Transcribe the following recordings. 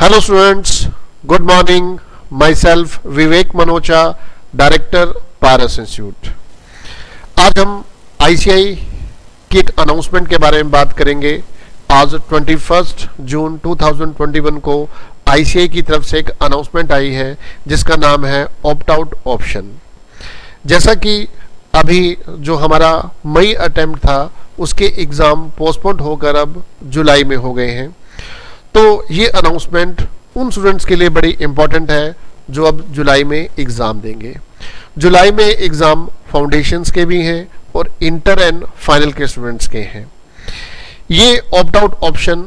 Hello students, good morning. Myself Vivek Manocha, director Paras institute. आज हम ICI kit announcement के बारे में बात करेंगे। आज 21 जून 2021 को ICI की तरफ से एक अनाउंसमेंट आई है जिसका नाम है ऑप्ट आउट ऑप्शन। जैसा कि अभी जो हमारा मई अटेम्प्ट था उसके एग्ज़ाम पोस्टपोन होकर अब जुलाई में हो गए हैं, तो ये अनाउंसमेंट उन स्टूडेंट्स के लिए बड़ी इंपॉर्टेंट है जो अब जुलाई में एग्ज़ाम देंगे। जुलाई में एग्ज़ाम फाउंडेशंस के भी हैं और इंटर एंड फाइनल के स्टूडेंट्स के हैं। ये opt out option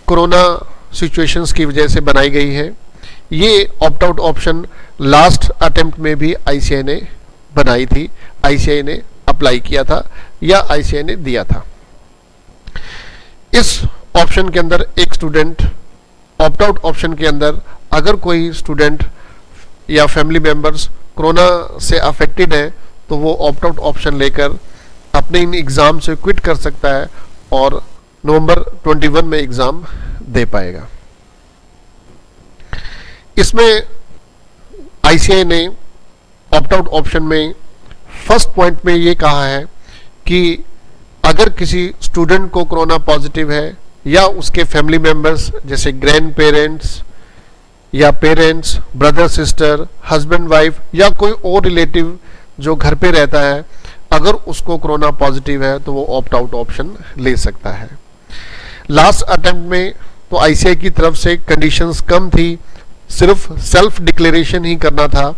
corona situations की वजह से बनाई गई है। ये opt out option last attempt में भी ICI ने बनाई थी, ICI ने अप्लाई किया था या ICI ने दिया था। इस ऑप्शन के अंदर एक स्टूडेंट ऑप्ट आउट ऑप्शन के अंदर अगर कोई स्टूडेंट या फैमिली मेंबर्स कोरोना से अफेक्टेड है तो वो ऑप्ट आउट ऑप्शन लेकर अपने इन एग्ज़ाम से क्विट कर सकता है और नवंबर 21 में एग्ज़ाम दे पाएगा। इसमें ICI ने ऑप्ट आउट ऑप्शन में फर्स्ट पॉइंट में ये कहा है कि अगर किसी स्टूडेंट को कोरोना पॉजिटिव है या उसके फैमिली मेंबर्स जैसे ग्रैंड पेरेंट्स या parents, brother sister, husband wife या कोई और रिलेटिव जो घर पे रहता है, अगर उसको कोरोना पॉजिटिव है तो वो ऑप्ट आउट ऑप्शन ले सकता है। लास्ट अटेम्प्ट में तो ICI की तरफ से कंडीशंस कम थी, सिर्फ सेल्फ डिक्लेरेशन ही करना था,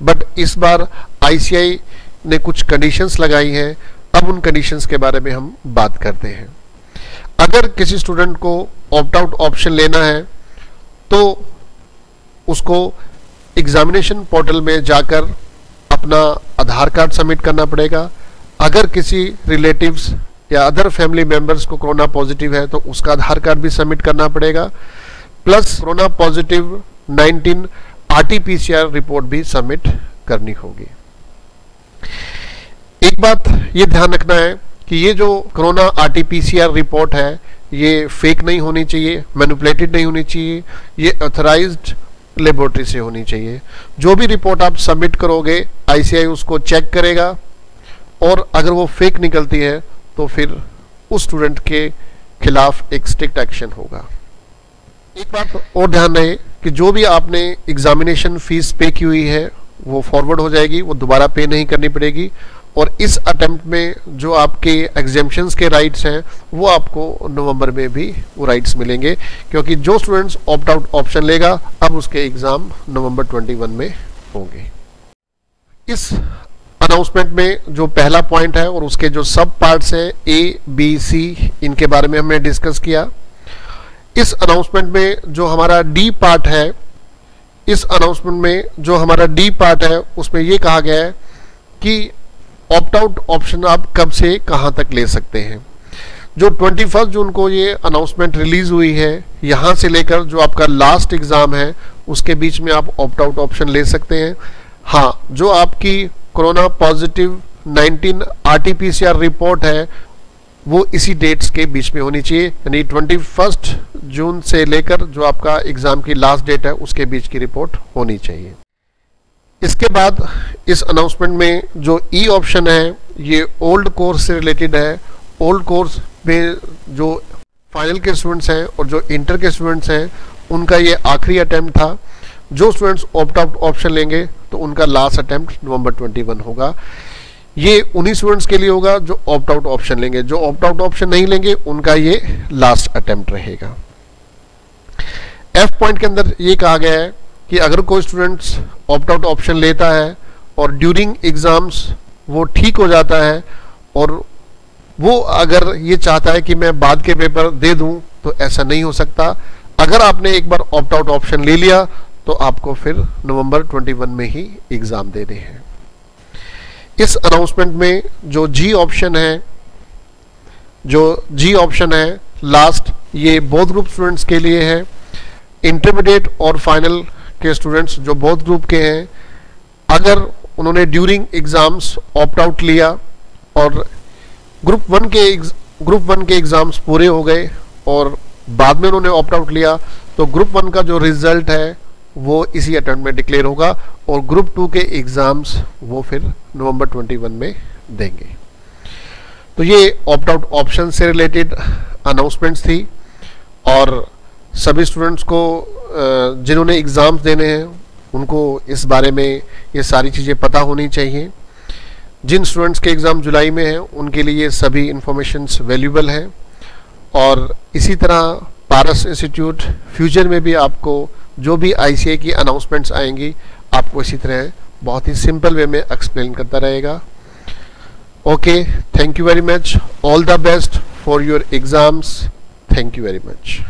बट इस बार ICI ने कुछ कंडीशंस लगाई हैं। अब उन कंडीशंस के बारे में हम बात करते हैं। अगर किसी स्टूडेंट को ऑप्ट आउट ऑप्शन लेना है तो उसको एग्जामिनेशन पोर्टल में जाकर अपना आधार कार्ड सबमिट करना पड़ेगा। अगर किसी रिलेटिव्स या अदर फैमिली मेंबर्स को कोरोना पॉजिटिव है तो उसका आधार कार्ड भी सबमिट करना पड़ेगा, plus corona positive 19 RT-PCR report भी सबमिट करनी होगी। एक बात ये ध्यान रखना है कि ये जो कोरोना RT-PCR रिपोर्ट है ये फेक नहीं होनी चाहिए, मैनिपुलेटेड नहीं होनी चाहिए, ये ऑथराइज्ड लेबोरेटरी से होनी चाहिए। जो भी रिपोर्ट आप सबमिट करोगे ICI उसको चेक करेगा और अगर वो फेक निकलती है तो फिर उस स्टूडेंट के खिलाफ एक स्ट्रिक्ट एक्शन होगा। एक बात और ध्यान रहे कि जो भी आपने एग्जामिनेशन फीस पे की हुई है वो फॉरवर्ड हो जाएगी, वो दोबारा पे नहीं करनी पड़ेगी। और इस अटेम्प्ट में जो आपके एग्जाम्पशंस के राइट्स हैं वो आपको नवंबर में भी वो राइट्स मिलेंगे, क्योंकि जो स्टूडेंट्स ऑप्ट आउट ऑप्शन लेगा अब उसके एग्ज़ाम नवंबर 21 में होंगे। इस अनाउंसमेंट में जो पहला पॉइंट है और उसके जो सब पार्ट्स हैं A-B-C, इनके बारे में हमने डिस्कस किया। इस अनाउंसमेंट में जो हमारा D पार्ट है, इस अनाउंसमेंट में जो हमारा D पार्ट है उसमें ये कहा गया है कि ऑप्ट आउट ऑप्शन आप कब से कहां तक ले सकते हैं। जो 21 जून को ये अनाउंसमेंट रिलीज हुई है, यहां से लेकर जो आपका लास्ट एग्जाम है उसके बीच में आप ऑप्ट आउट ऑप्शन ले सकते हैं। हाँ, जो आपकी कोरोना पॉजिटिव 19 RT-PCR रिपोर्ट है वो इसी डेट्स के बीच में होनी चाहिए, यानी 21 जून से लेकर जो आपका एग्जाम की लास्ट डेट है उसके बीच की रिपोर्ट होनी चाहिए। इसके बाद इस अनाउंसमेंट में जो E ऑप्शन है ये ओल्ड कोर्स से रिलेटेड है। ओल्ड कोर्स में जो फाइनल के स्टूडेंट्स हैं और जो इंटर के स्टूडेंट्स हैं उनका ये आखिरी अटेम्प्ट था। जो स्टूडेंट्स ऑप्ट आउट ऑप्शन लेंगे तो उनका लास्ट अटेम्प्ट नवंबर 21 होगा। ये उन्हीं स्टूडेंट्स के लिए होगा जो ऑप्ट आउट ऑप्शन लेंगे। जो ऑप्ट आउट ऑप्शन नहीं लेंगे उनका ये लास्ट अटेम्प्ट रहेगा। F पॉइंट के अंदर ये कहा गया है कि अगर कोई स्टूडेंट्स ऑप्ट आउट ऑप्शन लेता है और ड्यूरिंग एग्ज़ाम्स वो ठीक हो जाता है और वो अगर ये चाहता है कि मैं बाद के पेपर दे दूं तो ऐसा नहीं हो सकता। अगर आपने एक बार ऑप्ट आउट ऑप्शन ले लिया तो आपको फिर नवंबर 21 में ही एग्ज़ाम देने हैं। इस अनाउंसमेंट में जो G ऑप्शन है लास्ट, ये बोथ ग्रुप स्टूडेंट्स के लिए है। इंटरमीडिएट और फाइनल के स्टूडेंट्स जो बोथ ग्रुप के हैं, अगर उन्होंने ड्यूरिंग एग्जाम्स ऑप्ट आउट लिया और ग्रुप वन के एग्जाम्स पूरे हो गए और बाद में उन्होंने ऑप्ट आउट लिया तो ग्रुप 1 का जो रिजल्ट है वो इसी अटेम्प्ट में डिक्लेयर होगा और ग्रुप 2 के एग्जाम्स वो फिर नवंबर 21 में देंगे। तो ये ऑप्ट आउट ऑप्शन से रिलेटेड अनाउंसमेंट्स थी और सभी स्टूडेंट्स को जिन्होंने एग्ज़ाम्स देने हैं उनको इस बारे में ये सारी चीज़ें पता होनी चाहिए। जिन स्टूडेंट्स के एग्ज़ाम जुलाई में हैं उनके लिए सभी इंफॉर्मेशंस वैल्यूबल हैं और इसी तरह पारस इंस्टीट्यूट फ्यूचर में भी आपको जो भी ICAI की अनाउंसमेंट्स आएंगी आपको इसी तरह बहुत ही सिंपल वे में एक्सप्लेन करता रहेगा। Okay, thank you very much, all the best for your exams, thank you very much.